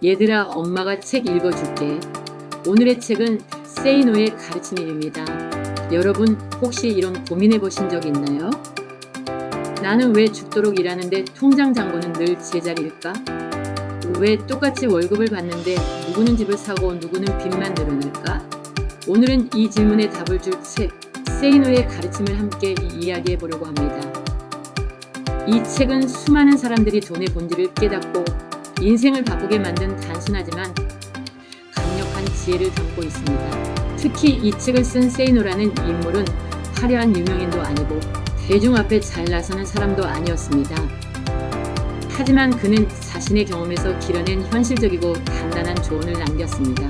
얘들아, 엄마가 책 읽어줄게. 오늘의 책은 Say No의 가르침입니다. 여러분, 혹시 이런 고민해 보신 적 있나요? 나는 왜 죽도록 일하는데 통장 잔고는 늘 제자리일까? 왜 똑같이 월급을 받는데 누구는 집을 사고 누구는 빚만 늘어날까? 오늘은 이 질문에 답을 줄 책 Say No의 가르침을 함께 이야기해 보려고 합니다. 이 책은 수많은 사람들이 돈의 본질을 깨닫고 인생을 바꾸게 만든 단순하지만 강력한 지혜를 담고 있습니다. 특히 이 책을 쓴 Say No라는 인물은 화려한 유명인도 아니고 대중 앞에 잘 나서는 사람도 아니었습니다. 하지만 그는 자신의 경험에서 길어낸 현실적이고 단단한 조언을 남겼습니다.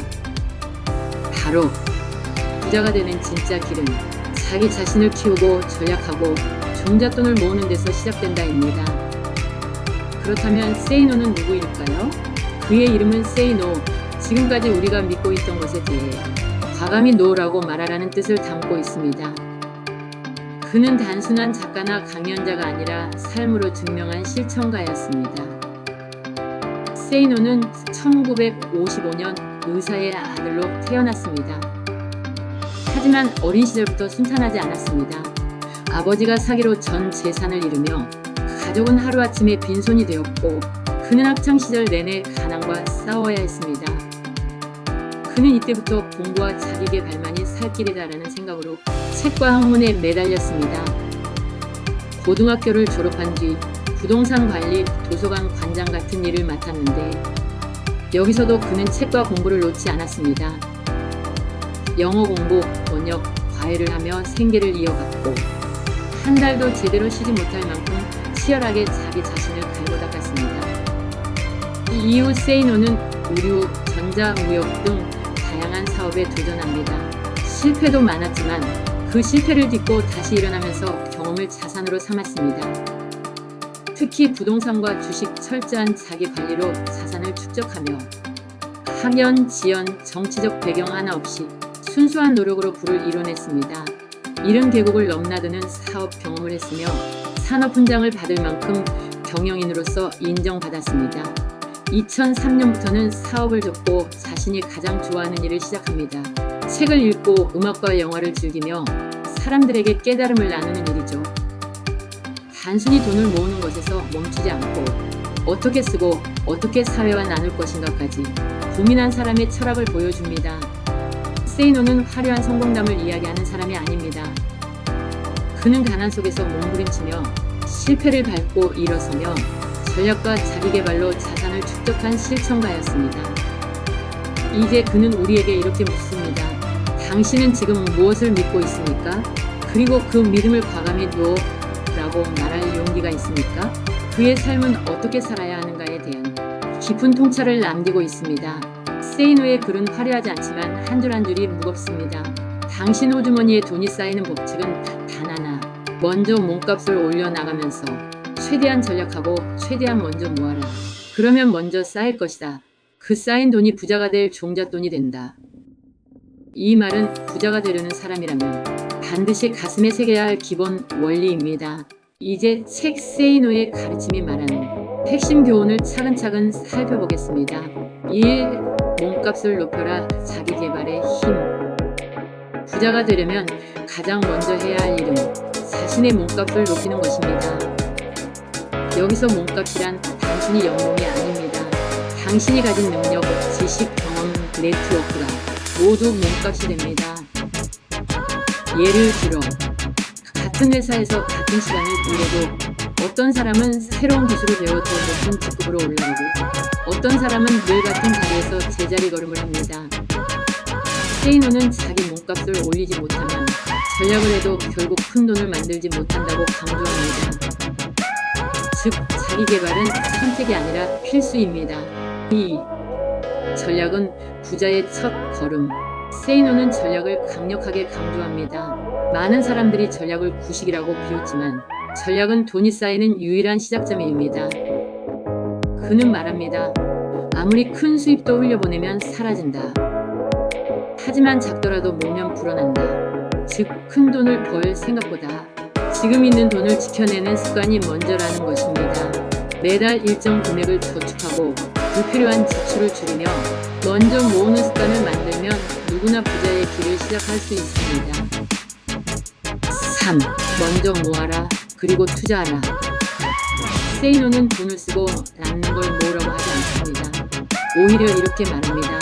바로 부자가 되는 진짜 길은 자기 자신을 키우고 전략하고 종잣돈을 모으는 데서 시작된다입니다. 그렇다면 Say No는 누구일까요? 그의 이름은 Say No, 지금까지 우리가 믿고 있던 것에 대해 과감히 노라고 말하라는 뜻을 담고 있습니다. 그는 단순한 작가나 강연자가 아니라 삶으로 증명한 실천가였습니다. Say No는 1955년 의사의 아들로 태어났습니다. 하지만 어린 시절부터 순탄하지 않았습니다. 아버지가 사기로 전 재산을 잃으며 가족은 하루아침에 빈손이 되었고 그는 학창시절 내내 가난과 싸워야 했습니다. 그는 이때부터 공부와 자기계발만이 살 길이다라는 생각으로 책과 학문에 매달렸습니다. 고등학교를 졸업한 뒤 부동산 관리, 도서관 관장 같은 일을 맡았는데 여기서도 그는 책과 공부를 놓지 않았습니다. 영어 공부, 번역, 과외를 하며 생계를 이어갔고 한 달도 제대로 쉬지 못할 만큼 치열하게 자기 자신을 갈고 닦았습니다. 이후 Say No는 의류, 전자무역 등 다양한 사업에 도전합니다. 실패도 많았지만 그 실패를 딛고 다시 일어나면서 경험을 자산으로 삼았습니다. 특히 부동산과 주식 철저한 자기 관리로 자산을 축적하며 학연, 지연, 정치적 배경 하나 없이 순수한 노력으로 부를 이뤄냈습니다. 이른 계곡을 넘나드는 사업 경험을 했으며 산업훈장을 받을 만큼 경영인으로서 인정받았습니다. 2003년부터는 사업을 접고 자신이 가장 좋아하는 일을 시작합니다. 책을 읽고 음악과 영화를 즐기며 사람들에게 깨달음을 나누는 일이죠. 단순히 돈을 모으는 것에서 멈추지 않고 어떻게 쓰고 어떻게 사회와 나눌 것인가까지 고민한 사람의 철학을 보여줍니다. Say No는 화려한 성공담을 이야기하는 사람이 아닙니다. 그는 가난 속에서 몸부림치며 실패를 밟고 일어서며 전략과 자기계발로 자산을 축적한 실천가였습니다. 이제 그는 우리에게 이렇게 묻습니다. 당신은 지금 무엇을 믿고 있습니까? 그리고 그 믿음을 과감히 라고 말할 용기가 있습니까? 그의 삶은 어떻게 살아야 하는가에 대한 깊은 통찰을 남기고 있습니다. Say No의 글은 화려하지 않지만 한 줄 한 줄이 무겁습니다. 당신 호주머니에 돈이 쌓이는 법칙은 단 하나. 먼저 몸값을 올려나가면서 최대한 전략하고 최대한 먼저 모아라. 그러면 먼저 쌓일 것이다. 그 쌓인 돈이 부자가 될 종잣돈이 된다. 이 말은 부자가 되려는 사람이라면 반드시 가슴에 새겨야 할 기본 원리입니다. 이제 책 Say No의 가르침이 말하는 핵심 교훈을 차근차근 살펴보겠습니다. 1. 몸값을 높여라. 자기 개발의 힘. 부자가 되려면 가장 먼저 해야 할 일은 자신의 몸값을 높이는 것입니다. 여기서 몸값이란 단순히 연봉이 아닙니다. 당신이 가진 능력, 지식, 경험, 네트워크가 모두 몸값이 됩니다. 예를 들어 같은 회사에서 같은 시간을 일해도 어떤 사람은 새로운 기술을 배워 더 높은 직급으로 올라가고 어떤 사람은 늘 같은 자리에서 제자리 걸음을 합니다. Say No는 자기 몸값을 올리지 못하면 전략을 해도 결국 큰 돈을 만들지 못한다고 강조합니다. 즉, 자기 개발은 선택이 아니라 필수입니다. 2. 전략은 부자의 첫 걸음. Say No는 전략을 강력하게 강조합니다. 많은 사람들이 전략을 구식이라고 비웃지만 전략은 돈이 쌓이는 유일한 시작점입니다. 그는 말합니다. 아무리 큰 수입도 흘려보내면 사라진다. 하지만 작더라도 모으면 불어난다. 즉, 큰 돈을 벌 생각보다 지금 있는 돈을 지켜내는 습관이 먼저라는 것입니다. 매달 일정 금액을 저축하고 불필요한 지출을 줄이며 먼저 모으는 습관을 만들면 누구나 부자의 길을 시작할 수 있습니다. 3. 먼저 모아라. 그리고 투자하라. 세이노는 돈을 쓰고 남는 걸 모으라고 하지 않습니다. 오히려 이렇게 말합니다.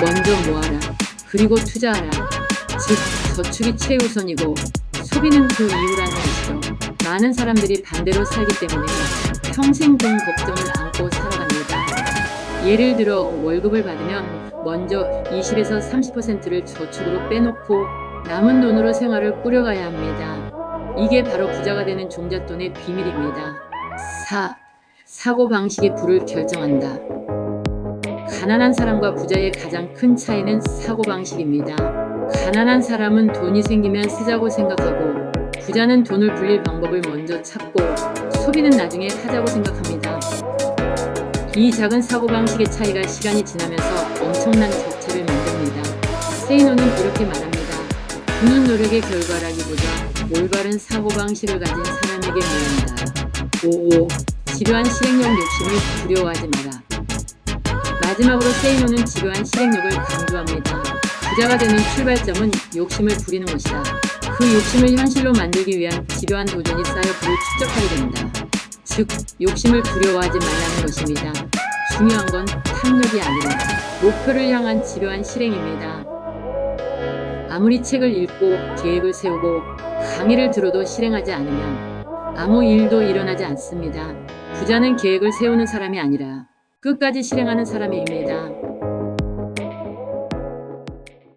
먼저 모아라. 그리고 투자하라. 즉, 저축이 최우선이고 소비는 그 이유라는 것이죠. 많은 사람들이 반대로 살기 때문에 평생 돈 걱정을 안고 살아갑니다. 예를 들어 월급을 받으면 먼저 20에서 30%를 저축으로 빼놓고 남은 돈으로 생활을 꾸려가야 합니다. 이게 바로 부자가 되는 종잣돈의 비밀입니다. 4. 사고방식이 부를 결정한다. 가난한 사람과 부자의 가장 큰 차이는 사고방식입니다. 가난한 사람은 돈이 생기면 쓰자고 생각하고 부자는 돈을 불릴 방법을 먼저 찾고 소비는 나중에 하자고 생각합니다. 이 작은 사고방식의 차이가 시간이 지나면서 엄청난 격차를 만듭니다. 세이노는 이렇게 말합니다. 부는 노력의 결과라기보다 올바른 사고방식을 가진 사람에게 모인다. 5. 지루한 실행력 욕심을 두려워하지 마라. 마지막으로 세이노는 지루한 실행력을 강조합니다. 부자가 되는 출발점은 욕심을 부리는 것이다. 그 욕심을 현실로 만들기 위한 지루한 도전이 쌓여 그를 축적하게 된다. 즉, 욕심을 두려워하지 말라는 것입니다. 중요한 건 탐욕이 아니라 목표를 향한 지루한 실행입니다. 아무리 책을 읽고 계획을 세우고 강의를 들어도 실행하지 않으면 아무 일도 일어나지 않습니다. 부자는 계획을 세우는 사람이 아니라 끝까지 실행하는 사람입니다.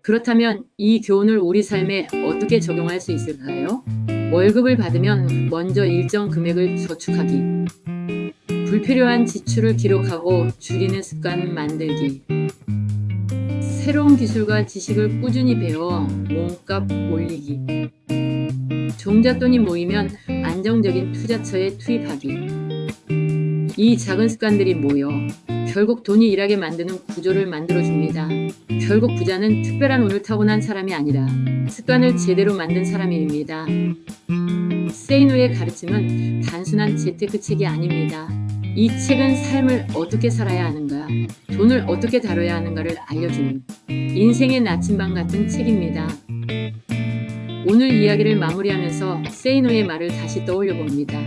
그렇다면 이 교훈을 우리 삶에 어떻게 적용할 수 있을까요? 월급을 받으면 먼저 일정 금액을 저축하기, 불필요한 지출을 기록하고 줄이는 습관 만들기, 새로운 기술과 지식을 꾸준히 배워 몸값 올리기, 종잣돈이 모이면 안정적인 투자처에 투입하기. 이 작은 습관들이 모여 결국 돈이 일하게 만드는 구조를 만들어줍니다. 결국 부자는 특별한 운을 타고난 사람이 아니라 습관을 제대로 만든 사람입니다. 세이노의 가르침은 단순한 재테크책이 아닙니다. 이 책은 삶을 어떻게 살아야 하는가, 돈을 어떻게 다뤄야 하는가를 알려주는 인생의 나침반 같은 책입니다. 오늘 이야기를 마무리하면서 세이노의 말을 다시 떠올려 봅니다.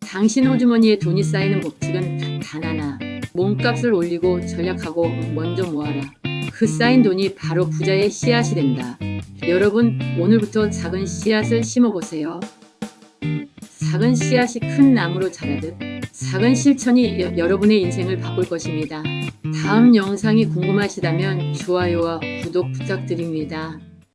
당신 호주머니에 돈이 쌓이는 법칙은 단 하나. 몸값을 올리고 절약하고 먼저 모아라. 그 쌓인 돈이 바로 부자의 씨앗이 된다. 여러분, 오늘부터 작은 씨앗을 심어보세요. 작은 씨앗이 큰 나무로 자라듯 작은 실천이 여러분의 인생을 바꿀 것입니다. 다음 영상이 궁금하시다면 좋아요와 구독 부탁드립니다.